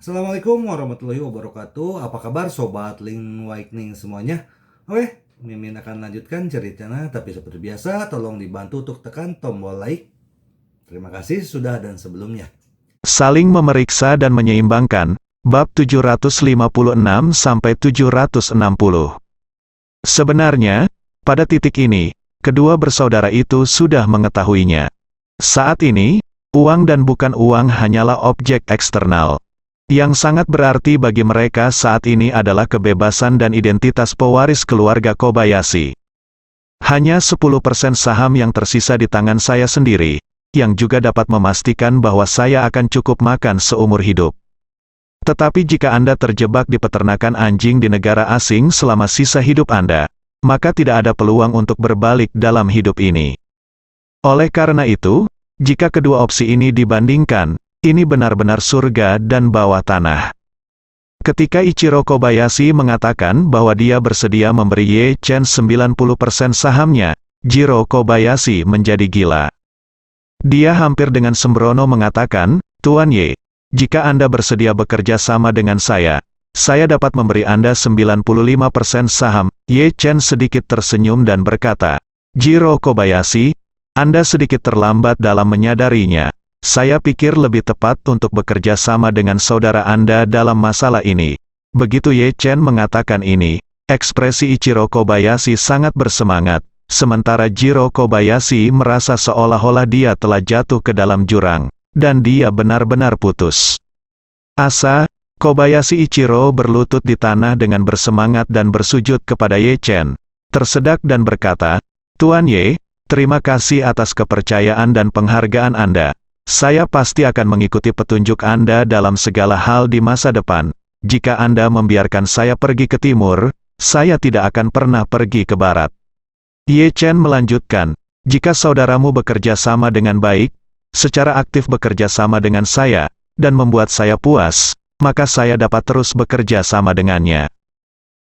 Assalamualaikum warahmatullahi wabarakatuh. Apa kabar Sobat Link Awakening semuanya? Oke, Mimin akan lanjutkan ceritanya, tapi seperti biasa tolong dibantu untuk tekan tombol like. Terima kasih sudah dan sebelumnya. Saling memeriksa dan menyeimbangkan, bab 756-760. Sebenarnya, pada titik ini, kedua bersaudara itu sudah mengetahuinya. Saat ini, uang dan bukan uang hanyalah objek eksternal. Yang sangat berarti bagi mereka saat ini adalah kebebasan dan identitas pewaris keluarga Kobayashi. Hanya 10% saham yang tersisa di tangan saya sendiri, yang juga dapat memastikan bahwa saya akan cukup makan seumur hidup. Tetapi jika Anda terjebak di peternakan anjing di negara asing selama sisa hidup Anda, maka tidak ada peluang untuk berbalik dalam hidup ini. Oleh karena itu, jika kedua opsi ini dibandingkan, ini benar-benar surga dan bawah tanah. Ketika Ichiro Kobayashi mengatakan bahwa dia bersedia memberi Ye Chen 90% sahamnya, Jiro Kobayashi menjadi gila. Dia hampir dengan sembrono mengatakan, "Tuan Ye, jika Anda bersedia bekerja sama dengan saya dapat memberi Anda 95% saham." Ye Chen sedikit tersenyum dan berkata, "Jiro Kobayashi, Anda sedikit terlambat dalam menyadarinya. Saya pikir lebih tepat untuk bekerja sama dengan saudara Anda dalam masalah ini." Begitu Ye Chen mengatakan ini, ekspresi Ichiro Kobayashi sangat bersemangat, sementara Jiro Kobayashi merasa seolah-olah dia telah jatuh ke dalam jurang, dan dia benar-benar putus asa. Kobayashi Ichiro berlutut di tanah dengan bersemangat dan bersujud kepada Ye Chen, tersedak dan berkata, "Tuan Ye, terima kasih atas kepercayaan dan penghargaan Anda. Saya pasti akan mengikuti petunjuk Anda dalam segala hal di masa depan. Jika Anda membiarkan saya pergi ke timur, saya tidak akan pernah pergi ke barat." Ye Chen melanjutkan, "Jika saudaramu bekerja sama dengan baik, secara aktif bekerja sama dengan saya, dan membuat saya puas, maka saya dapat terus bekerja sama dengannya.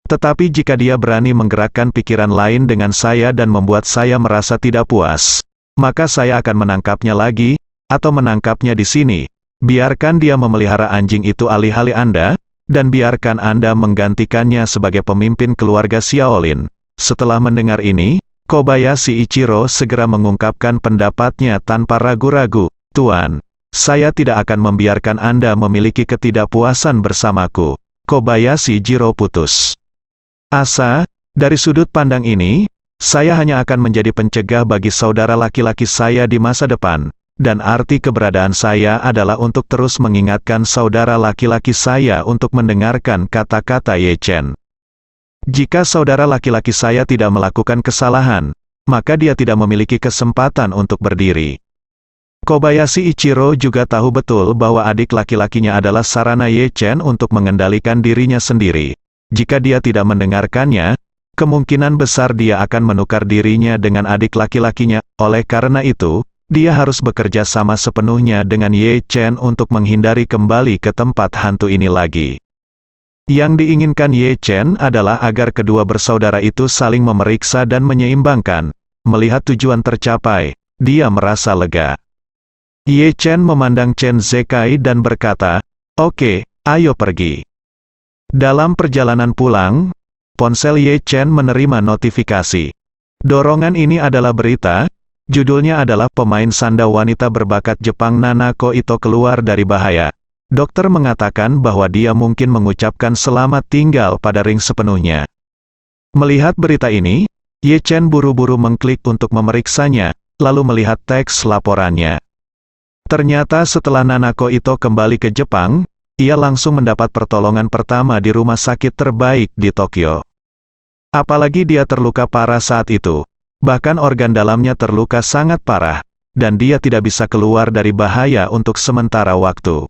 Tetapi jika dia berani menggerakkan pikiran lain dengan saya dan membuat saya merasa tidak puas, maka saya akan menangkapnya lagi, atau menangkapnya di sini. Biarkan dia memelihara anjing itu alih-alih Anda, dan biarkan Anda menggantikannya sebagai pemimpin keluarga Xiaolin." Setelah mendengar ini, Kobayashi Ichiro segera mengungkapkan pendapatnya tanpa ragu-ragu, "Tuan, saya tidak akan membiarkan Anda memiliki ketidakpuasan bersamaku." Kobayashi Jiro putus asa. Dari sudut pandang ini, saya hanya akan menjadi pencegah bagi saudara laki-laki saya di masa depan. Dan arti keberadaan saya adalah untuk terus mengingatkan saudara laki-laki saya untuk mendengarkan kata-kata Ye Chen. Jika saudara laki-laki saya tidak melakukan kesalahan, maka dia tidak memiliki kesempatan untuk berdiri. Kobayashi Ichiro juga tahu betul bahwa adik laki-lakinya adalah sarana Ye Chen untuk mengendalikan dirinya sendiri. Jika dia tidak mendengarkannya, kemungkinan besar dia akan menukar dirinya dengan adik laki-lakinya. Oleh karena itu, dia harus bekerja sama sepenuhnya dengan Ye Chen untuk menghindari kembali ke tempat hantu ini lagi. Yang diinginkan Ye Chen adalah agar kedua bersaudara itu saling memeriksa dan menyeimbangkan. Melihat tujuan tercapai, dia merasa lega. Ye Chen memandang Chen Zekai dan berkata, "Oke, ayo pergi." Dalam perjalanan pulang, ponsel Ye Chen menerima notifikasi. Dorongan ini adalah berita. Judulnya adalah "Pemain sanda wanita berbakat Jepang Nanako Ito keluar dari bahaya. Dokter mengatakan bahwa dia mungkin mengucapkan selamat tinggal pada ring sepenuhnya." Melihat berita ini, Ye Chen buru-buru mengklik untuk memeriksanya, lalu melihat teks laporannya. Ternyata setelah Nanako Ito kembali ke Jepang, ia langsung mendapat pertolongan pertama di rumah sakit terbaik di Tokyo. Apalagi dia terluka parah saat itu. Bahkan organ dalamnya terluka sangat parah, dan dia tidak bisa keluar dari bahaya untuk sementara waktu.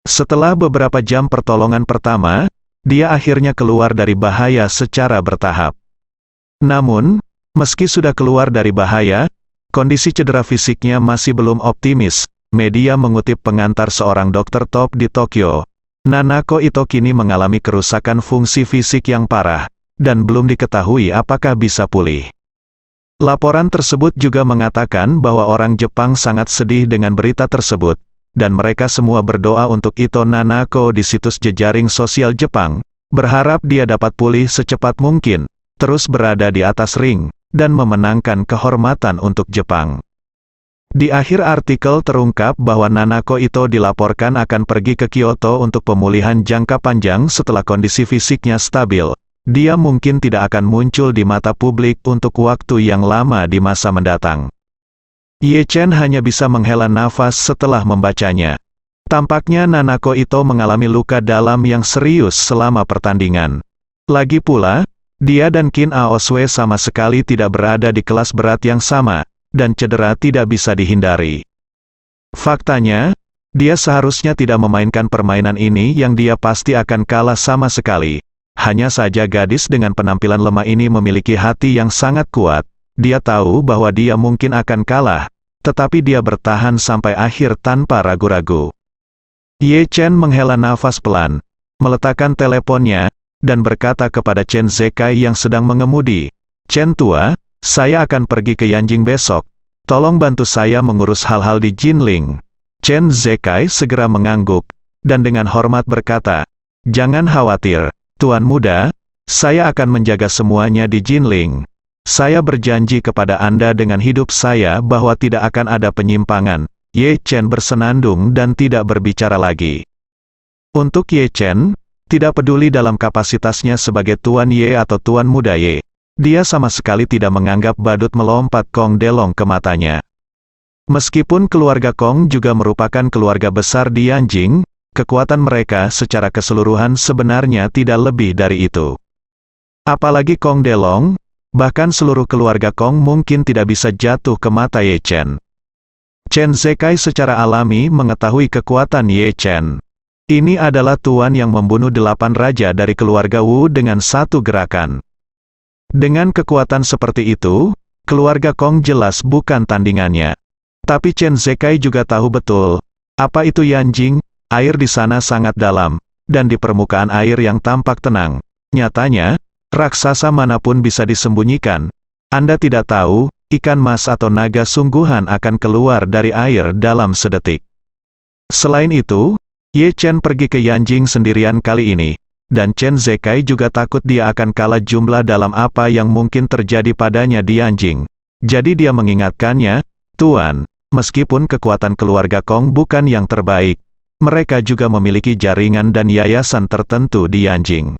Setelah beberapa jam pertolongan pertama, dia akhirnya keluar dari bahaya secara bertahap. Namun, meski sudah keluar dari bahaya, kondisi cedera fisiknya masih belum optimis. Media mengutip pengantar seorang dokter top di Tokyo, "Nanako Ito kini mengalami kerusakan fungsi fisik yang parah, dan belum diketahui apakah bisa pulih." Laporan tersebut juga mengatakan bahwa orang Jepang sangat sedih dengan berita tersebut, dan mereka semua berdoa untuk Ito Nanako di situs jejaring sosial Jepang, berharap dia dapat pulih secepat mungkin, terus berada di atas ring, dan memenangkan kehormatan untuk Jepang. Di akhir artikel terungkap bahwa Nanako Ito dilaporkan akan pergi ke Kyoto untuk pemulihan jangka panjang setelah kondisi fisiknya stabil. Dia mungkin tidak akan muncul di mata publik untuk waktu yang lama di masa mendatang. Ye Chen hanya bisa menghela nafas setelah membacanya. Tampaknya Nanako Ito mengalami luka dalam yang serius selama pertandingan. Lagi pula, dia dan Qin Aoswee sama sekali tidak berada di kelas berat yang sama, dan cedera tidak bisa dihindari. Faktanya, dia seharusnya tidak memainkan permainan ini yang dia pasti akan kalah sama sekali. Hanya saja gadis dengan penampilan lemah ini memiliki hati yang sangat kuat. Dia tahu bahwa dia mungkin akan kalah, tetapi dia bertahan sampai akhir tanpa ragu-ragu. Ye Chen menghela nafas pelan, meletakkan teleponnya, dan berkata kepada Chen Zekai yang sedang mengemudi, "Chen tua, saya akan pergi ke Yanjing besok. Tolong bantu saya mengurus hal-hal di Jinling." Chen Zekai segera mengangguk, dan dengan hormat berkata, "Jangan khawatir, Tuan Muda, saya akan menjaga semuanya di Jinling. Saya berjanji kepada Anda dengan hidup saya bahwa tidak akan ada penyimpangan." Ye Chen bersenandung dan tidak berbicara lagi. Untuk Ye Chen, tidak peduli dalam kapasitasnya sebagai Tuan Ye atau Tuan Muda Ye, dia sama sekali tidak menganggap badut melompat Kong Delong ke matanya. Meskipun keluarga Kong juga merupakan keluarga besar di Yanjing, kekuatan mereka secara keseluruhan sebenarnya tidak lebih dari itu. Apalagi Kong Delong, bahkan seluruh keluarga Kong mungkin tidak bisa jatuh ke mata Ye Chen. Chen Zekai secara alami mengetahui kekuatan Ye Chen. Ini adalah tuan yang membunuh 8 raja dari keluarga Wu dengan satu gerakan. Dengan kekuatan seperti itu, keluarga Kong jelas bukan tandingannya. Tapi Chen Zekai juga tahu betul, apa itu Yanjing, air di sana sangat dalam, dan di permukaan air yang tampak tenang. Nyatanya, raksasa manapun bisa disembunyikan. Anda tidak tahu, ikan mas atau naga sungguhan akan keluar dari air dalam sedetik. Selain itu, Ye Chen pergi ke Yanjing sendirian kali ini, dan Chen Zekai juga takut dia akan kalah jumlah dalam apa yang mungkin terjadi padanya di Yanjing. Jadi dia mengingatkannya, "Tuan, meskipun kekuatan keluarga Kong bukan yang terbaik, mereka juga memiliki jaringan dan yayasan tertentu di Yanjing.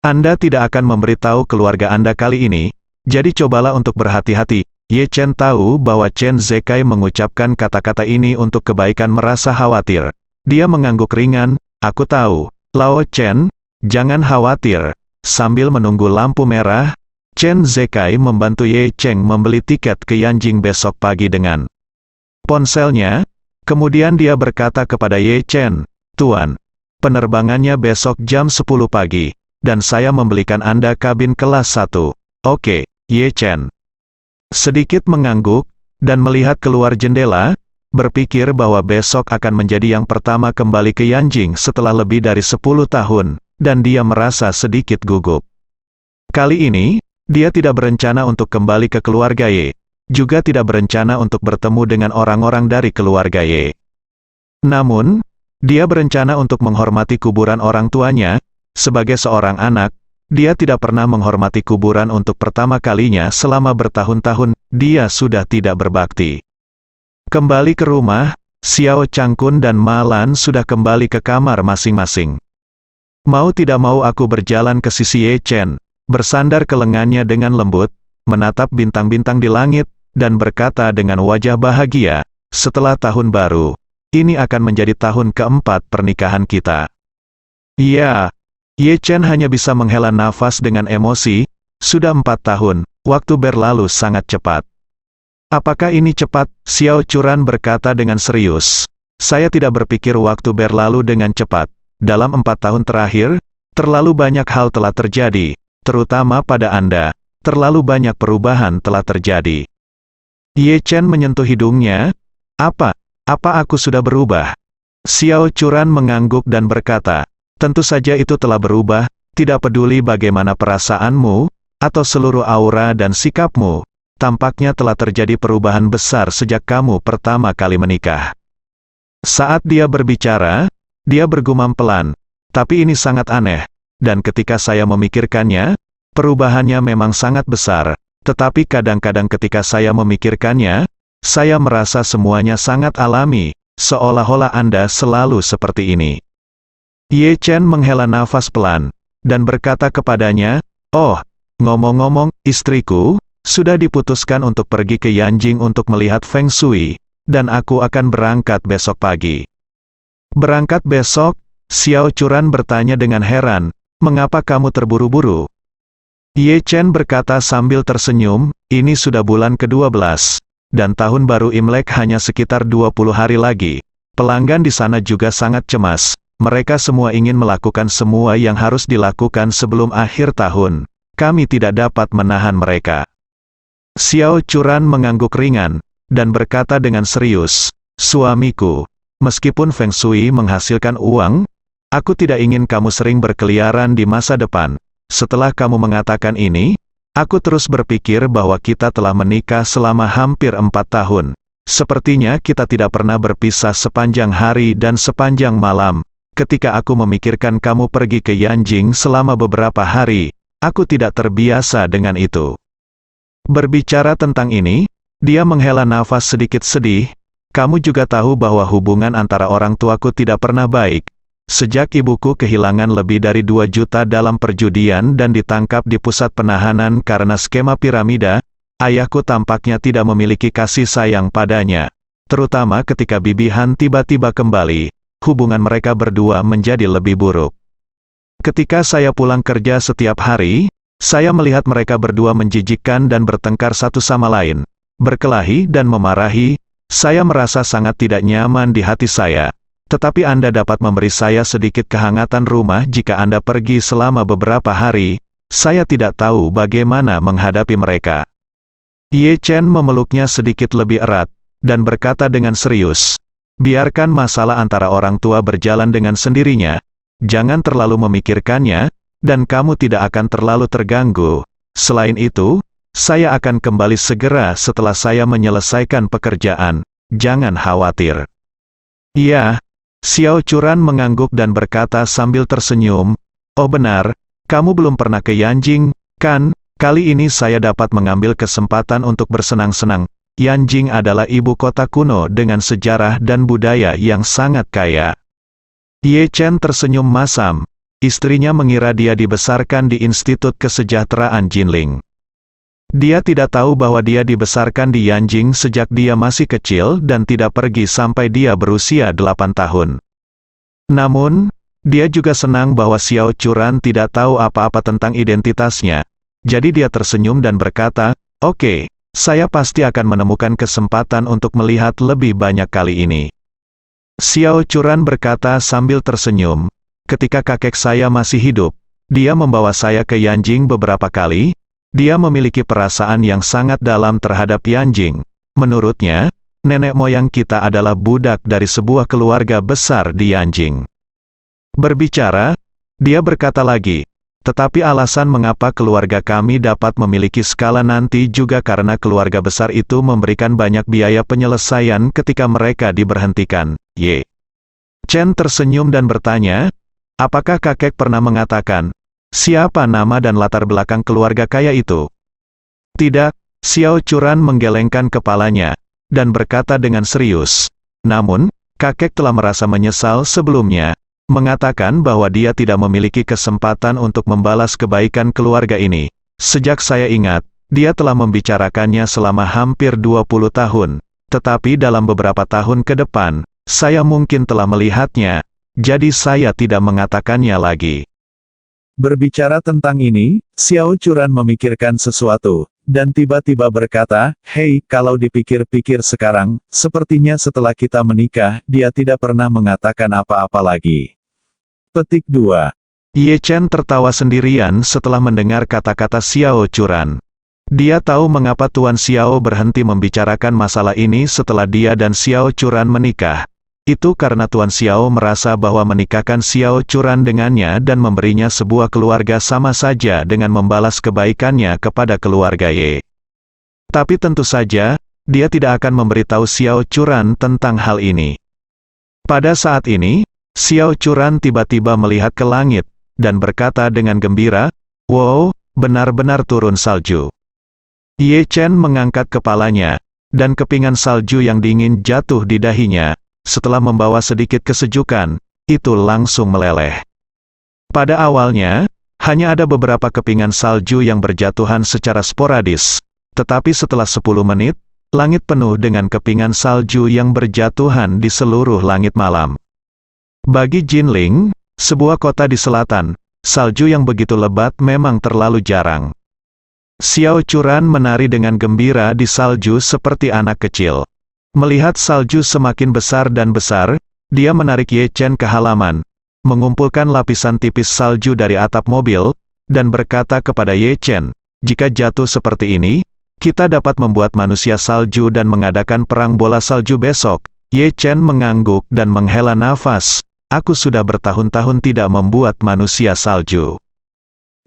Anda tidak akan memberitahu keluarga Anda kali ini, jadi cobalah untuk berhati-hati." Ye Chen tahu bahwa Chen Zekai mengucapkan kata-kata ini untuk kebaikan merasa khawatir. Dia mengangguk ringan, "Aku tahu, Lao Chen, jangan khawatir." Sambil menunggu lampu merah, Chen Zekai membantu Ye Chen membeli tiket ke Yanjing besok pagi dengan ponselnya. Kemudian dia berkata kepada Ye Chen, "Tuan, penerbangannya besok jam 10 pagi, dan saya membelikan Anda kabin kelas 1. Oke, Ye Chen." Sedikit mengangguk, dan melihat keluar jendela, berpikir bahwa besok akan menjadi yang pertama kembali ke Yanjing setelah lebih dari 10 tahun, dan dia merasa sedikit gugup. Kali ini, dia tidak berencana untuk kembali ke keluarga Ye, juga tidak berencana untuk bertemu dengan orang-orang dari keluarga Ye. Namun, dia berencana untuk menghormati kuburan orang tuanya. Sebagai seorang anak, dia tidak pernah menghormati kuburan untuk pertama kalinya selama bertahun-tahun. Dia sudah tidak berbakti. Kembali ke rumah, Xiao Changkun dan Ma Lan sudah kembali ke kamar masing-masing. Mau tidak mau aku berjalan ke sisi Ye Chen, bersandar ke lengannya dengan lembut, menatap bintang-bintang di langit, dan berkata dengan wajah bahagia, "Setelah tahun baru, ini akan menjadi tahun keempat pernikahan kita." Ya, Ye Chen hanya bisa menghela nafas dengan emosi. Sudah 4 tahun, waktu berlalu sangat cepat. "Apakah ini cepat?" Xiao Churan berkata dengan serius. "Saya tidak berpikir waktu berlalu dengan cepat. Dalam 4 tahun terakhir, terlalu banyak hal telah terjadi, terutama pada Anda. Terlalu banyak perubahan telah terjadi." Ye Chen menyentuh hidungnya. Apa aku sudah berubah?" Xiao Churan mengangguk dan berkata, "Tentu saja itu telah berubah, tidak peduli bagaimana perasaanmu, atau seluruh aura dan sikapmu. Tampaknya telah terjadi perubahan besar sejak kamu pertama kali menikah." Saat dia berbicara, dia bergumam pelan, tapi ini sangat aneh, dan ketika saya memikirkannya, perubahannya memang sangat besar, tetapi kadang-kadang ketika saya memikirkannya, saya merasa semuanya sangat alami, seolah-olah Anda selalu seperti ini. Ye Chen menghela nafas pelan, dan berkata kepadanya, "Oh, ngomong-ngomong, istriku, sudah diputuskan untuk pergi ke Yanjing untuk melihat Feng Shui, dan aku akan berangkat besok pagi." "Berangkat besok?" Xiao Churan bertanya dengan heran, "Mengapa kamu terburu-buru?" Ye Chen berkata sambil tersenyum, "Ini sudah bulan ke-12, dan tahun baru Imlek hanya sekitar 20 hari lagi. Pelanggan di sana juga sangat cemas. Mereka semua ingin melakukan semua yang harus dilakukan sebelum akhir tahun. Kami tidak dapat menahan mereka." Xiao Churan mengangguk ringan, dan berkata dengan serius, "Suamiku, meskipun Feng Shui menghasilkan uang, aku tidak ingin kamu sering berkeliaran di masa depan. Setelah kamu mengatakan ini, aku terus berpikir bahwa kita telah menikah selama hampir 4 tahun. Sepertinya kita tidak pernah berpisah sepanjang hari dan sepanjang malam. Ketika aku memikirkan kamu pergi ke Yanjing selama beberapa hari, aku tidak terbiasa dengan itu." Berbicara tentang ini, dia menghela nafas sedikit sedih. "Kamu juga tahu bahwa hubungan antara orang tuaku tidak pernah baik. Sejak ibuku kehilangan lebih dari 2 juta dalam perjudian dan ditangkap di pusat penahanan karena skema piramida, ayahku tampaknya tidak memiliki kasih sayang padanya. Terutama ketika Bibi Han tiba-tiba kembali, hubungan mereka berdua menjadi lebih buruk. Ketika saya pulang kerja setiap hari, saya melihat mereka berdua menjijikkan dan bertengkar satu sama lain, berkelahi dan memarahi. Saya merasa sangat tidak nyaman di hati saya. Tetapi Anda dapat memberi saya sedikit kehangatan rumah jika Anda pergi selama beberapa hari. Saya tidak tahu bagaimana menghadapi mereka." Ye Chen memeluknya sedikit lebih erat, dan berkata dengan serius, "Biarkan masalah antara orang tua berjalan dengan sendirinya. Jangan terlalu memikirkannya, dan kamu tidak akan terlalu terganggu. Selain itu, saya akan kembali segera setelah saya menyelesaikan pekerjaan. Jangan khawatir." "Iya." Xiao Churan mengangguk dan berkata sambil tersenyum, "Oh benar, kamu belum pernah ke Yanjing, kan? Kali ini saya dapat mengambil kesempatan untuk bersenang-senang. Yanjing adalah ibu kota kuno dengan sejarah dan budaya yang sangat kaya." Ye Chen tersenyum masam. Istrinya mengira dia dibesarkan di Institut Kesejahteraan Jinling. Dia tidak tahu bahwa dia dibesarkan di Yanjing sejak dia masih kecil dan tidak pergi sampai dia berusia 8 tahun. Namun, dia juga senang bahwa Xiao Churan tidak tahu apa-apa tentang identitasnya. Jadi dia tersenyum dan berkata, "Oke, saya pasti akan menemukan kesempatan untuk melihat lebih banyak kali ini." Xiao Churan berkata sambil tersenyum, "Ketika kakek saya masih hidup, dia membawa saya ke Yanjing beberapa kali. Dia memiliki perasaan yang sangat dalam terhadap Yanjing. Menurutnya, nenek moyang kita adalah budak dari sebuah keluarga besar di Yanjing." Berbicara, dia berkata lagi, "Tetapi alasan mengapa keluarga kami dapat memiliki skala nanti juga karena keluarga besar itu memberikan banyak biaya penyelesaian ketika mereka diberhentikan." Ye Chen tersenyum dan bertanya, "Apakah kakek pernah mengatakan, siapa nama dan latar belakang keluarga kaya itu?" "Tidak." Xiao Churan menggelengkan kepalanya, dan berkata dengan serius, "Namun, kakek telah merasa menyesal sebelumnya, mengatakan bahwa dia tidak memiliki kesempatan untuk membalas kebaikan keluarga ini. Sejak saya ingat, dia telah membicarakannya selama hampir 20 tahun, tetapi dalam beberapa tahun ke depan, saya mungkin telah melihatnya, jadi saya tidak mengatakannya lagi." Berbicara tentang ini, Xiao Churan memikirkan sesuatu, dan tiba-tiba berkata, "Hei, kalau dipikir-pikir sekarang, sepertinya setelah kita menikah, dia tidak pernah mengatakan apa-apa lagi." Petik 2. Ye Chen tertawa sendirian setelah mendengar kata-kata Xiao Churan. Dia tahu mengapa Tuan Xiao berhenti membicarakan masalah ini setelah dia dan Xiao Churan menikah. Itu karena Tuan Xiao merasa bahwa menikahkan Xiao Churan dengannya dan memberinya sebuah keluarga sama saja dengan membalas kebaikannya kepada keluarga Ye. Tapi tentu saja, dia tidak akan memberitahu Xiao Churan tentang hal ini. Pada saat ini, Xiao Churan tiba-tiba melihat ke langit, dan berkata dengan gembira, "Wow, benar-benar turun salju." Ye Chen mengangkat kepalanya, dan kepingan salju yang dingin jatuh di dahinya. Setelah membawa sedikit kesejukan, itu langsung meleleh. Pada awalnya, hanya ada beberapa kepingan salju yang berjatuhan secara sporadis, tetapi setelah 10 menit, langit penuh dengan kepingan salju yang berjatuhan di seluruh langit malam. Bagi Jinling, sebuah kota di selatan, salju yang begitu lebat memang terlalu jarang. Xiao Churan menari dengan gembira di salju seperti anak kecil. Melihat salju semakin besar dan besar, dia menarik Ye Chen ke halaman, mengumpulkan lapisan tipis salju dari atap mobil, dan berkata kepada Ye Chen, "Jika jatuh seperti ini, kita dapat membuat manusia salju dan mengadakan perang bola salju besok." Ye Chen mengangguk dan menghela nafas. "Aku sudah bertahun-tahun tidak membuat manusia salju."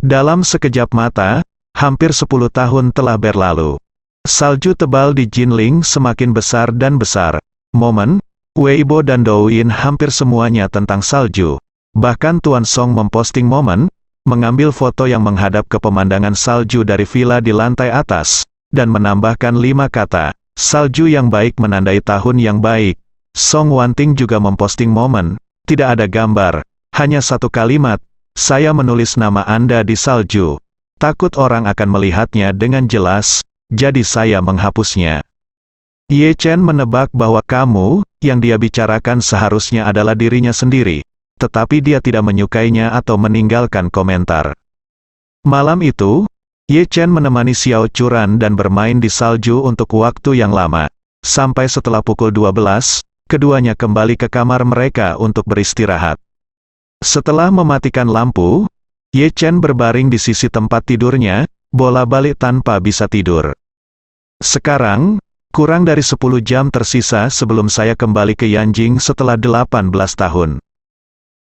Dalam sekejap mata, hampir 10 tahun telah berlalu. Salju tebal di Jinling semakin besar dan besar. Momen, Weibo dan Douyin hampir semuanya tentang salju. Bahkan Tuan Song memposting momen, mengambil foto yang menghadap ke pemandangan salju dari villa di lantai atas, dan menambahkan 5 kata, "Salju yang baik menandai tahun yang baik." Song Wanting juga memposting momen, tidak ada gambar, hanya 1 kalimat, "Saya menulis nama Anda di salju. Takut orang akan melihatnya dengan jelas, jadi saya menghapusnya." Ye Chen menebak bahwa kamu, yang dia bicarakan seharusnya adalah dirinya sendiri, tetapi dia tidak menyukainya atau meninggalkan komentar. Malam itu, Ye Chen menemani Xiao Churan dan bermain di salju untuk waktu yang lama. Sampai setelah pukul 12, keduanya kembali ke kamar mereka untuk beristirahat. Setelah mematikan lampu, Ye Chen berbaring di sisi tempat tidurnya, bola-balik tanpa bisa tidur. "Sekarang, kurang dari 10 jam tersisa sebelum saya kembali ke Yanjing setelah 18 tahun.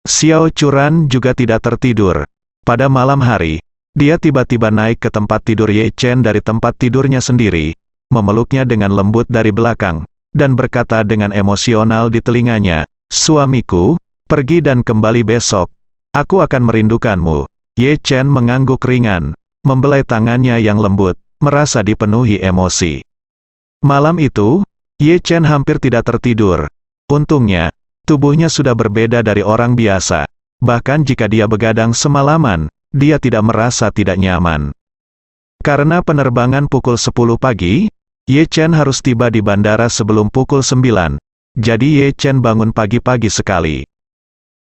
Xiao Churan juga tidak tertidur. Pada malam hari, dia tiba-tiba naik ke tempat tidur Ye Chen dari tempat tidurnya sendiri, memeluknya dengan lembut dari belakang, dan berkata dengan emosional di telinganya, "Suamiku, pergi dan kembali besok. Aku akan merindukanmu." Ye Chen mengangguk ringan, membelai tangannya yang lembut, merasa dipenuhi emosi. Malam itu, Ye Chen hampir tidak tertidur. Untungnya, tubuhnya sudah berbeda dari orang biasa. Bahkan jika dia begadang semalaman, dia tidak merasa tidak nyaman. Karena penerbangan pukul 10 pagi, Ye Chen harus tiba di bandara sebelum pukul 9. Jadi Ye Chen bangun pagi-pagi sekali.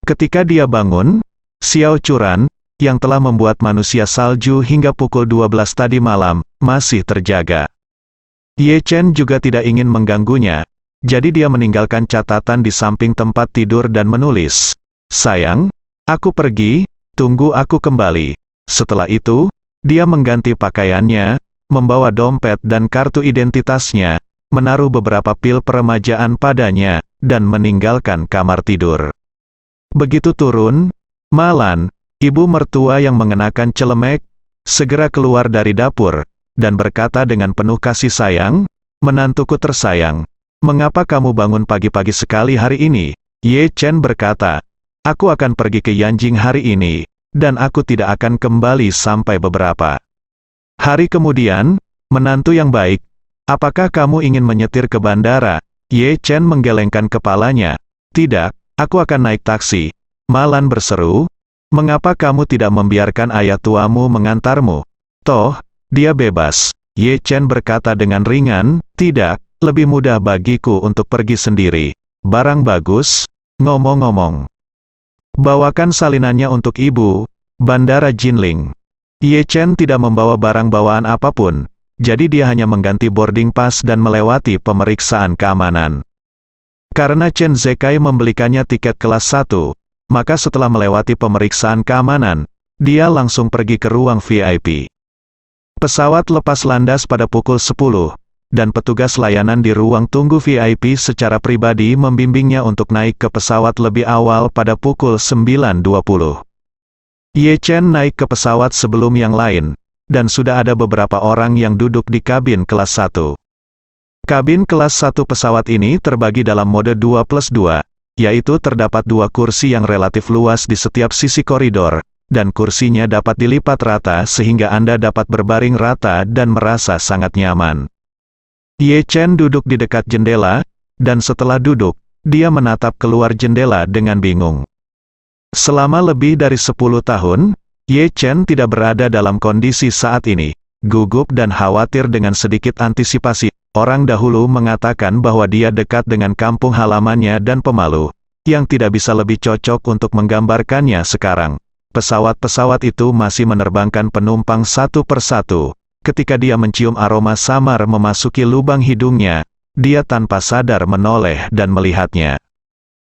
Ketika dia bangun, Xiao Churan, yang telah membuat manusia salju hingga pukul 12 tadi malam, masih terjaga. Ye Chen juga tidak ingin mengganggunya, jadi dia meninggalkan catatan di samping tempat tidur dan menulis, "Sayang, aku pergi, tunggu aku kembali." Setelah itu, dia mengganti pakaiannya, membawa dompet dan kartu identitasnya, menaruh beberapa pil peremajaan padanya, dan meninggalkan kamar tidur. Begitu turun, Malan, ibu mertua yang mengenakan celemek, segera keluar dari dapur, dan berkata dengan penuh kasih sayang, "Menantuku tersayang, mengapa kamu bangun pagi-pagi sekali hari ini?" Ye Chen berkata, "Aku akan pergi ke Yanjing hari ini, dan aku tidak akan kembali sampai beberapa hari kemudian." "Menantu yang baik, apakah kamu ingin menyetir ke bandara?" Ye Chen menggelengkan kepalanya. "Tidak, aku akan naik taksi." Malan berseru, "Mengapa kamu tidak membiarkan ayah tuamu mengantarmu? Toh, dia bebas." Ye Chen berkata dengan ringan, "Tidak, lebih mudah bagiku untuk pergi sendiri. Barang bagus, ngomong-ngomong. Bawakan salinannya untuk ibu." Bandara Jinling. Ye Chen tidak membawa barang bawaan apapun, jadi dia hanya mengganti boarding pass dan melewati pemeriksaan keamanan. Karena Chen Zekai membelikannya tiket kelas 1, maka setelah melewati pemeriksaan keamanan, dia langsung pergi ke ruang VIP. Pesawat lepas landas pada pukul 10, dan petugas layanan di ruang tunggu VIP secara pribadi membimbingnya untuk naik ke pesawat lebih awal pada pukul 9.20. Ye Chen naik ke pesawat sebelum yang lain, dan sudah ada beberapa orang yang duduk di kabin kelas 1. Kabin kelas 1 pesawat ini terbagi dalam mode 2+2, yaitu terdapat 2 kursi yang relatif luas di setiap sisi koridor, dan kursinya dapat dilipat rata sehingga Anda dapat berbaring rata dan merasa sangat nyaman. Ye Chen duduk di dekat jendela, dan setelah duduk, dia menatap keluar jendela dengan bingung. Selama lebih dari 10 tahun, Ye Chen tidak berada dalam kondisi saat ini. Gugup dan khawatir dengan sedikit antisipasi, orang dahulu mengatakan bahwa dia dekat dengan kampung halamannya dan pemalu, yang tidak bisa lebih cocok untuk menggambarkannya sekarang. Pesawat-pesawat itu masih menerbangkan penumpang satu persatu. Ketika dia mencium aroma samar memasuki lubang hidungnya, dia tanpa sadar menoleh dan melihatnya.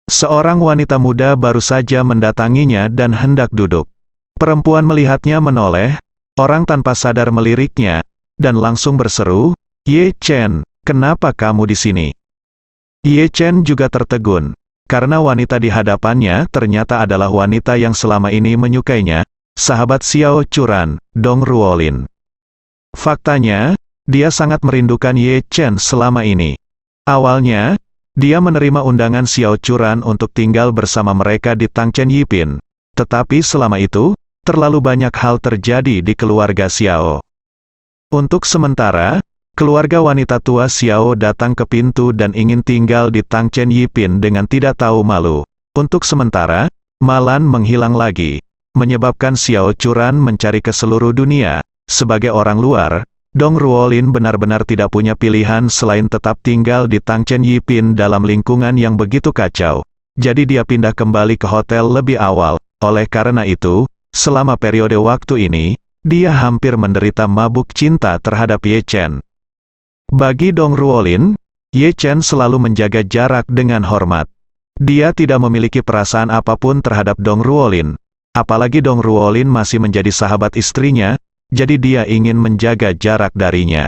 Seorang wanita muda baru saja mendatanginya dan hendak duduk. Perempuan melihatnya menoleh, orang tanpa sadar meliriknya, dan langsung berseru, "Ye Chen, kenapa kamu di sini?" Ye Chen juga tertegun, karena wanita di hadapannya ternyata adalah wanita yang selama ini menyukainya, sahabat Xiao Churan, Dong Ruolin. Faktanya, dia sangat merindukan Ye Chen selama ini. Awalnya, dia menerima undangan Xiao Churan untuk tinggal bersama mereka di Tangchen Yipin. Tetapi selama itu, terlalu banyak hal terjadi di keluarga Xiao. Untuk sementara, keluarga wanita tua Xiao datang ke pintu dan ingin tinggal di Tangchen Yipin dengan tidak tahu malu. Untuk sementara, Malan menghilang lagi, menyebabkan Xiao Churan mencari ke seluruh dunia. Sebagai orang luar, Dong Ruolin benar-benar tidak punya pilihan selain tetap tinggal di Tangchen Yipin dalam lingkungan yang begitu kacau. Jadi dia pindah kembali ke hotel lebih awal. Oleh karena itu, selama periode waktu ini, dia hampir menderita mabuk cinta terhadap Ye Chen. Bagi Dong Ruolin, Ye Chen selalu menjaga jarak dengan hormat. Dia tidak memiliki perasaan apapun terhadap Dong Ruolin. Apalagi Dong Ruolin masih menjadi sahabat istrinya, jadi dia ingin menjaga jarak darinya.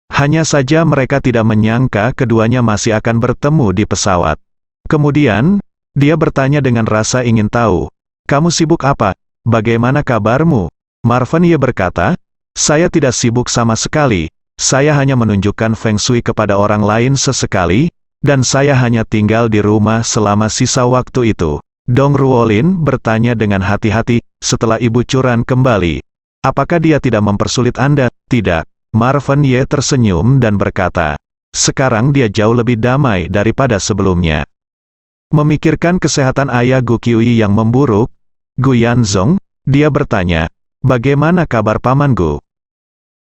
Hanya saja mereka tidak menyangka keduanya masih akan bertemu di pesawat. Kemudian, dia bertanya dengan rasa ingin tahu, "Kamu sibuk apa? Bagaimana kabarmu?" Marvin Ye berkata, "Saya tidak sibuk sama sekali, saya hanya menunjukkan Feng Shui kepada orang lain sesekali, dan saya hanya tinggal di rumah selama sisa waktu itu." Dong Ruolin bertanya dengan hati-hati, setelah Ibu Churan kembali, "Apakah dia tidak mempersulit Anda?" "Tidak." Marvin Ye tersenyum dan berkata, "Sekarang dia jauh lebih damai daripada sebelumnya." Memikirkan kesehatan ayah Gu Qiuyi yang memburuk, Gu Yanzong, dia bertanya, "Bagaimana kabar Paman Gu?"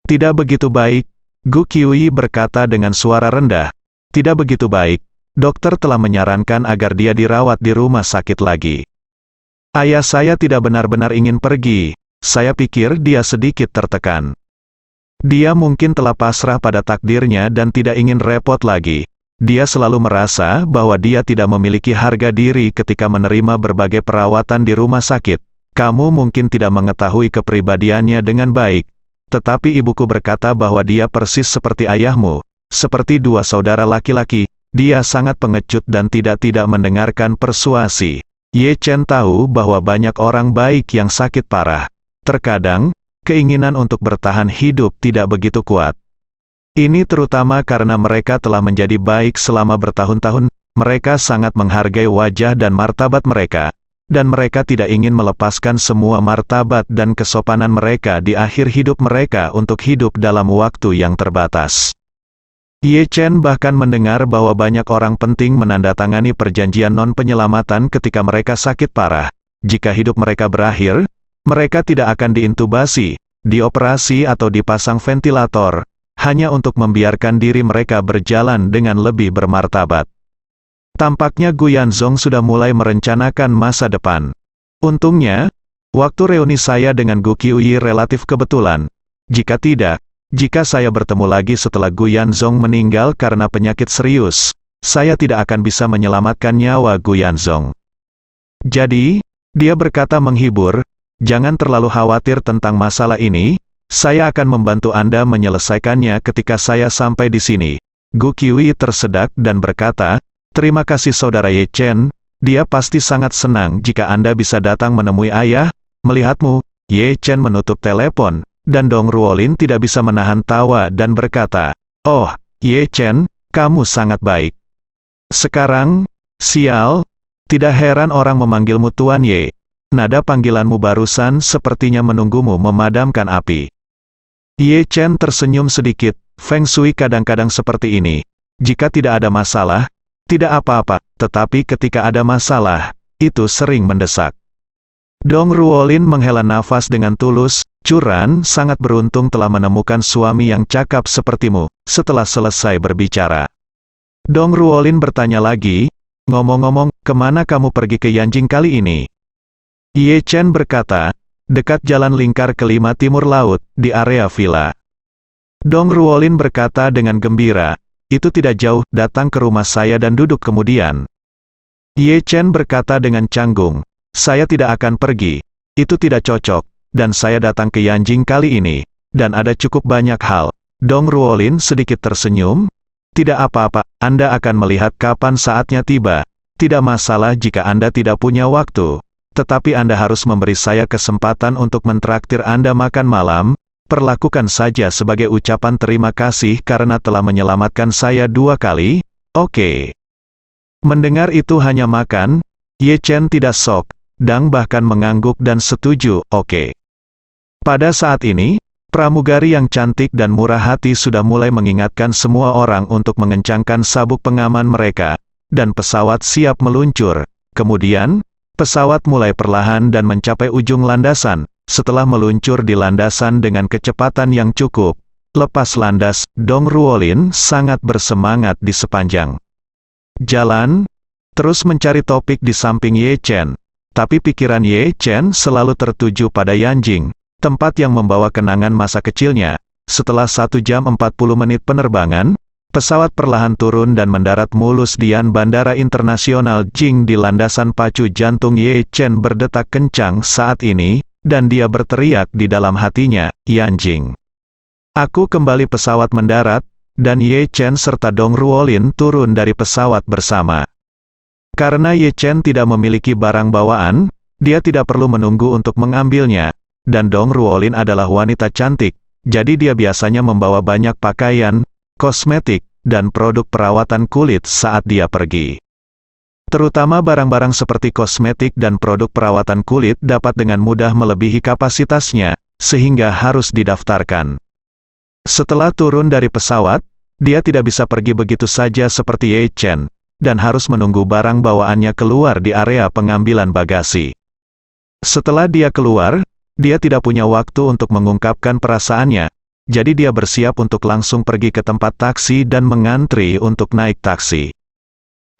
"Tidak begitu baik," Gu Qiuyi berkata dengan suara rendah. "Tidak begitu baik. Dokter telah menyarankan agar dia dirawat di rumah sakit lagi." "Ayah saya tidak benar-benar ingin pergi. Saya pikir dia sedikit tertekan. Dia mungkin telah pasrah pada takdirnya dan tidak ingin repot lagi. Dia selalu merasa bahwa dia tidak memiliki harga diri ketika menerima berbagai perawatan di rumah sakit. Kamu mungkin tidak mengetahui kepribadiannya dengan baik. Tetapi ibuku berkata bahwa dia persis seperti ayahmu. Seperti 2 saudara laki-laki, dia sangat pengecut dan tidak mendengarkan persuasi." Ye Chen tahu bahwa banyak orang baik yang sakit parah. Terkadang, keinginan untuk bertahan hidup tidak begitu kuat. Ini terutama karena mereka telah menjadi baik selama bertahun-tahun, mereka sangat menghargai wajah dan martabat mereka, dan mereka tidak ingin melepaskan semua martabat dan kesopanan mereka di akhir hidup mereka untuk hidup dalam waktu yang terbatas. Ye Chen bahkan mendengar bahwa banyak orang penting menandatangani perjanjian non-penyelamatan ketika mereka sakit parah. Jika hidup mereka berakhir, mereka tidak akan diintubasi, dioperasi atau dipasang ventilator, hanya untuk membiarkan diri mereka berjalan dengan lebih bermartabat. Tampaknya Gu Yanzong sudah mulai merencanakan masa depan. Untungnya, waktu reuni saya dengan Gu Qiuyi relatif kebetulan. Jika saya bertemu lagi setelah Gu Yanzong meninggal karena penyakit serius, saya tidak akan bisa menyelamatkan nyawa Gu Yanzong. Jadi, dia berkata menghibur, "Jangan terlalu khawatir tentang masalah ini, saya akan membantu Anda menyelesaikannya ketika saya sampai di sini." Gu Qiuyi tersedak dan berkata, "Terima kasih Saudara Ye Chen, dia pasti sangat senang jika Anda bisa datang menemui ayah, melihatmu." Ye Chen menutup telepon, dan Dong Ruolin tidak bisa menahan tawa dan berkata, "Oh, Ye Chen, kamu sangat baik. Sekarang, Sial, tidak heran orang memanggilmu Tuan Ye. Nada panggilanmu barusan sepertinya menunggumu memadamkan api. Ye Chen tersenyum sedikit, Feng Shui kadang-kadang seperti ini. Jika tidak ada masalah, tidak apa-apa, tetapi ketika ada masalah, itu sering mendesak. Dong Ruolin menghela nafas dengan tulus, Curan sangat beruntung telah menemukan suami yang cakap sepertimu, setelah selesai berbicara. Dong Ruolin bertanya lagi, ngomong-ngomong, kemana kamu pergi ke Yanjing kali ini? Ye Chen berkata, dekat jalan lingkar kelima timur laut, di area villa. Dong Ruolin berkata dengan gembira, itu tidak jauh, datang ke rumah saya dan duduk kemudian. Ye Chen berkata dengan canggung, saya tidak akan pergi, itu tidak cocok, dan saya datang ke Yanjing kali ini, dan ada cukup banyak hal. Dong Ruolin sedikit tersenyum, tidak apa-apa, Anda akan melihat kapan saatnya tiba, tidak masalah jika Anda tidak punya waktu. Tetapi Anda harus memberi saya kesempatan untuk mentraktir Anda makan malam, perlakukan saja sebagai ucapan terima kasih karena telah menyelamatkan saya 2 kali, oke. Mendengar itu hanya makan, Ye Chen tidak sok, Dang bahkan mengangguk dan setuju, oke. Pada saat ini, pramugari yang cantik dan murah hati sudah mulai mengingatkan semua orang untuk mengencangkan sabuk pengaman mereka, dan pesawat siap meluncur, kemudian, pesawat mulai perlahan dan mencapai ujung landasan. Setelah meluncur di landasan dengan kecepatan yang cukup, lepas landas, Dong Ruolin sangat bersemangat di sepanjang jalan, terus mencari topik di samping Ye Chen. Tapi pikiran Ye Chen selalu tertuju pada Yanjing, tempat yang membawa kenangan masa kecilnya. Setelah 1 jam 40 menit penerbangan, pesawat perlahan turun dan mendarat mulus di Bandara Internasional Jing di landasan pacu jantung Ye Chen berdetak kencang saat ini, dan dia berteriak di dalam hatinya, Yanjing. Aku kembali pesawat mendarat, dan Ye Chen serta Dong Ruolin turun dari pesawat bersama. Karena Ye Chen tidak memiliki barang bawaan, dia tidak perlu menunggu untuk mengambilnya, dan Dong Ruolin adalah wanita cantik, jadi dia biasanya membawa banyak pakaian, kosmetik, dan produk perawatan kulit saat dia pergi. Terutama barang-barang seperti kosmetik dan produk perawatan kulit dapat dengan mudah melebihi kapasitasnya, sehingga harus didaftarkan. Setelah turun dari pesawat, dia tidak bisa pergi begitu saja seperti Ye Chen, dan harus menunggu barang bawaannya keluar di area pengambilan bagasi. Setelah dia keluar, dia tidak punya waktu untuk mengungkapkan perasaannya, jadi dia bersiap untuk langsung pergi ke tempat taksi dan mengantri untuk naik taksi.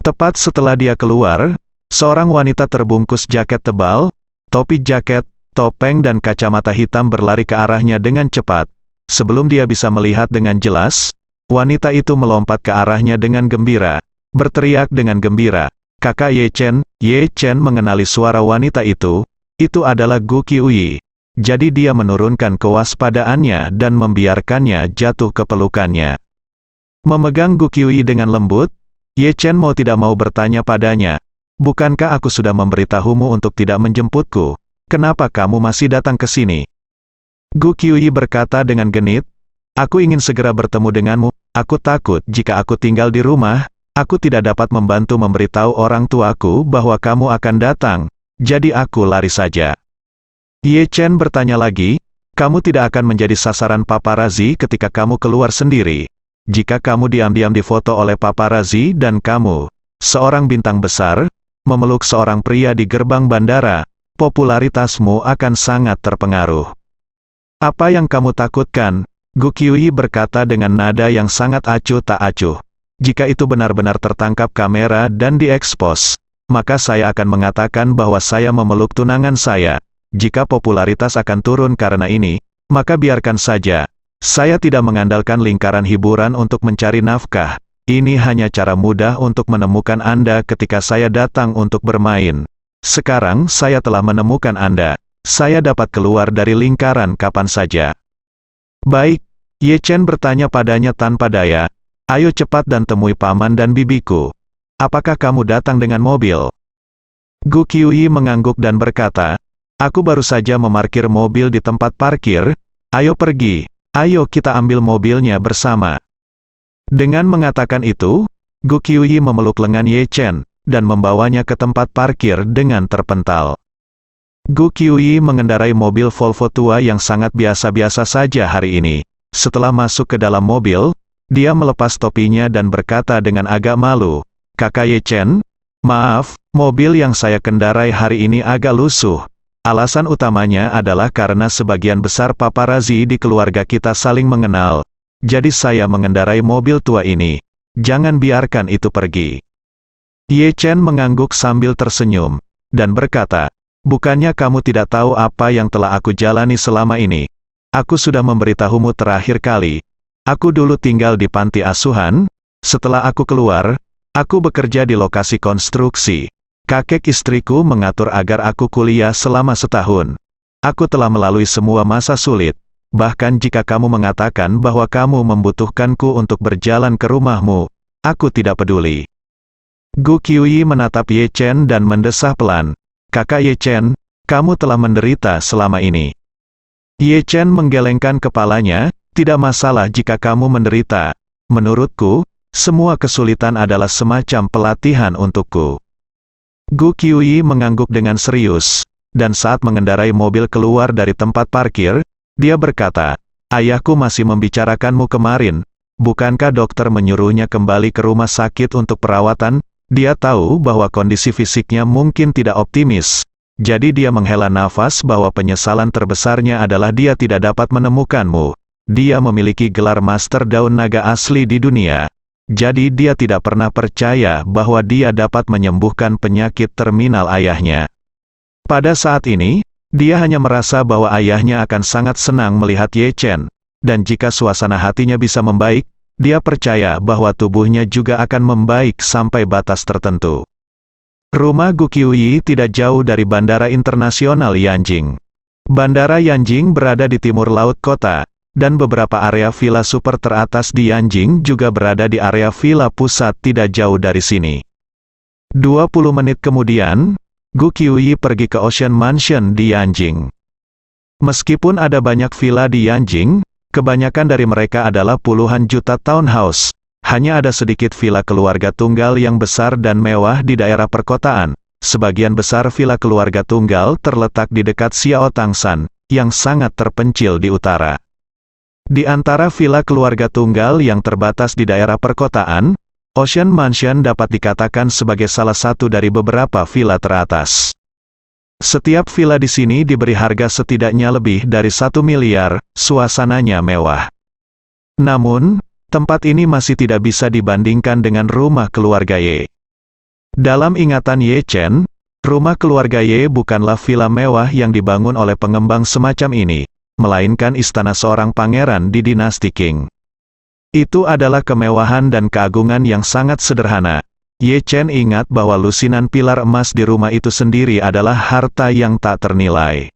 Tepat setelah dia keluar, seorang wanita terbungkus jaket tebal, topi jaket, topeng dan kacamata hitam berlari ke arahnya dengan cepat. Sebelum dia bisa melihat dengan jelas, wanita itu melompat ke arahnya dengan gembira, berteriak dengan gembira, "Kakak Ye Chen." Ye Chen mengenali suara wanita itu adalah Gu Qiuyi. Jadi dia menurunkan kewaspadaannya dan membiarkannya jatuh ke pelukannya. Memegang Gu Qiuyi dengan lembut, Ye Chen mau tidak mau bertanya padanya, "Bukankah aku sudah memberitahumu untuk tidak menjemputku? Kenapa kamu masih datang ke sini?" Gu Qiuyi berkata dengan genit, "Aku ingin segera bertemu denganmu, aku takut jika aku tinggal di rumah, aku tidak dapat membantu memberitahu orang tuaku bahwa kamu akan datang, jadi aku lari saja." Ye Chen bertanya lagi, "Kamu tidak akan menjadi sasaran paparazi ketika kamu keluar sendiri. Jika kamu diam-diam difoto oleh paparazi dan kamu, seorang bintang besar, memeluk seorang pria di gerbang bandara, popularitasmu akan sangat terpengaruh." "Apa yang kamu takutkan?" Gu Qiuyi berkata dengan nada yang sangat acuh tak acuh. "Jika itu benar-benar tertangkap kamera dan diekspos, maka saya akan mengatakan bahwa saya memeluk tunangan saya. Jika popularitas akan turun karena ini, maka biarkan saja. Saya tidak mengandalkan lingkaran hiburan untuk mencari nafkah. Ini hanya cara mudah untuk menemukan Anda ketika saya datang untuk bermain. Sekarang saya telah menemukan Anda. Saya dapat keluar dari lingkaran kapan saja." "Baik," Ye Chen bertanya padanya tanpa daya. "Ayo cepat dan temui paman dan bibiku. Apakah kamu datang dengan mobil?" Gu Qiuyi mengangguk dan berkata, "Aku baru saja memarkir mobil di tempat parkir, ayo pergi, ayo kita ambil mobilnya bersama." Dengan mengatakan itu, Gu Qiuyi memeluk lengan Ye Chen, dan membawanya ke tempat parkir dengan terpental. Gu Qiuyi mengendarai mobil Volvo tua yang sangat biasa-biasa saja hari ini. Setelah masuk ke dalam mobil, dia melepas topinya dan berkata dengan agak malu, "Kakak Ye Chen, maaf, mobil yang saya kendarai hari ini agak lusuh. Alasan utamanya adalah karena sebagian besar paparazzi di keluarga kita saling mengenal. Jadi saya mengendarai mobil tua ini. Jangan biarkan itu pergi." Ye Chen mengangguk sambil tersenyum, dan berkata, "Bukannya kamu tidak tahu apa yang telah aku jalani selama ini? Aku sudah memberitahumu terakhir kali. Aku dulu tinggal di panti asuhan. Setelah aku keluar, aku bekerja di lokasi konstruksi. Kakek istriku mengatur agar aku kuliah selama setahun. Aku telah melalui semua masa sulit. Bahkan jika kamu mengatakan bahwa kamu membutuhkanku untuk berjalan ke rumahmu, aku tidak peduli." Gu Qiuyi menatap Ye Chen dan mendesah pelan, "Kakak Ye Chen, kamu telah menderita selama ini." Ye Chen menggelengkan kepalanya, "Tidak masalah jika kamu menderita. Menurutku, semua kesulitan adalah semacam pelatihan untukku." Gu Qiuyi mengangguk dengan serius, dan saat mengendarai mobil keluar dari tempat parkir, dia berkata, "Ayahku masih membicarakanmu kemarin. Bukankah dokter menyuruhnya kembali ke rumah sakit untuk perawatan? Dia tahu bahwa kondisi fisiknya mungkin tidak optimis. Jadi dia menghela nafas bahwa penyesalan terbesarnya adalah dia tidak dapat menemukanmu. Dia memiliki gelar Master Daun Naga asli di dunia. Jadi dia tidak pernah percaya bahwa dia dapat menyembuhkan penyakit terminal ayahnya. Pada saat ini, dia hanya merasa bahwa ayahnya akan sangat senang melihat Ye Chen. Dan jika suasana hatinya bisa membaik, dia percaya bahwa tubuhnya juga akan membaik sampai batas tertentu. Rumah Gu Qiuyi tidak jauh dari Bandara Internasional Yanjing. Bandara Yanjing berada di timur laut kota, dan beberapa area villa super teratas di Yanjing juga berada di area villa pusat tidak jauh dari sini. 20 menit kemudian, Gu Qiuyi pergi ke Ocean Mansion di Yanjing. Meskipun ada banyak villa di Yanjing, kebanyakan dari mereka adalah puluhan juta townhouse. Hanya ada sedikit villa keluarga tunggal yang besar dan mewah di daerah perkotaan. Sebagian besar villa keluarga tunggal terletak di dekat Xiao Tangshan, yang sangat terpencil di utara. Di antara villa keluarga tunggal yang terbatas di daerah perkotaan, Ocean Mansion dapat dikatakan sebagai salah satu dari beberapa villa teratas. Setiap villa di sini diberi harga setidaknya lebih dari 1 miliar, suasananya mewah. Namun, tempat ini masih tidak bisa dibandingkan dengan rumah keluarga Ye. Dalam ingatan Ye Chen, rumah keluarga Ye bukanlah villa mewah yang dibangun oleh pengembang semacam ini, melainkan istana seorang pangeran di dinasti Qing. Itu adalah kemewahan dan keagungan yang sangat sederhana. Ye Chen ingat bahwa lusinan pilar emas di rumah itu sendiri adalah harta yang tak ternilai.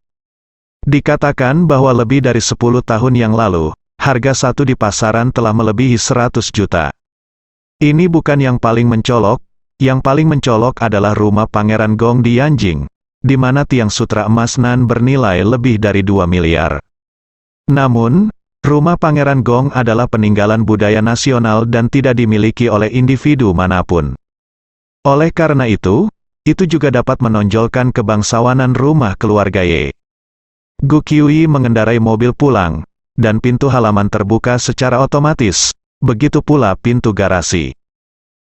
Dikatakan bahwa lebih dari 10 tahun yang lalu, harga satu di pasaran telah melebihi 100 juta. Ini bukan yang paling mencolok. Yang paling mencolok adalah rumah Pangeran Gong di Yanjing, di mana tiang sutra emas nan bernilai lebih dari 2 miliar. Namun, rumah Pangeran Gong adalah peninggalan budaya nasional dan tidak dimiliki oleh individu manapun. Oleh karena itu juga dapat menonjolkan kebangsawanan rumah keluarga Ye. Gu Qiuyi mengendarai mobil pulang, dan pintu halaman terbuka secara otomatis, begitu pula pintu garasi.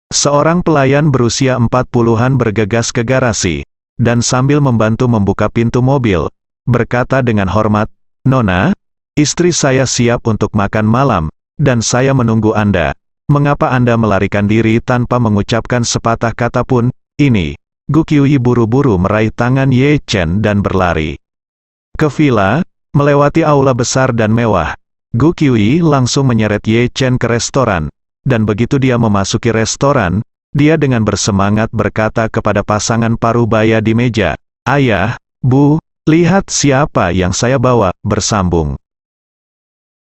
Seorang pelayan berusia 40-an bergegas ke garasi, dan sambil membantu membuka pintu mobil, berkata dengan hormat, "Nona, istri saya siap untuk makan malam, dan saya menunggu Anda. Mengapa Anda melarikan diri tanpa mengucapkan sepatah kata pun?" Ini, Gu Qiuyi buru-buru meraih tangan Ye Chen dan berlari ke villa, melewati aula besar dan mewah. Gu Qiuyi langsung menyeret Ye Chen ke restoran, dan begitu dia memasuki restoran, dia dengan bersemangat berkata kepada pasangan parubaya di meja, "Ayah, Bu, lihat siapa yang saya bawa," bersambung.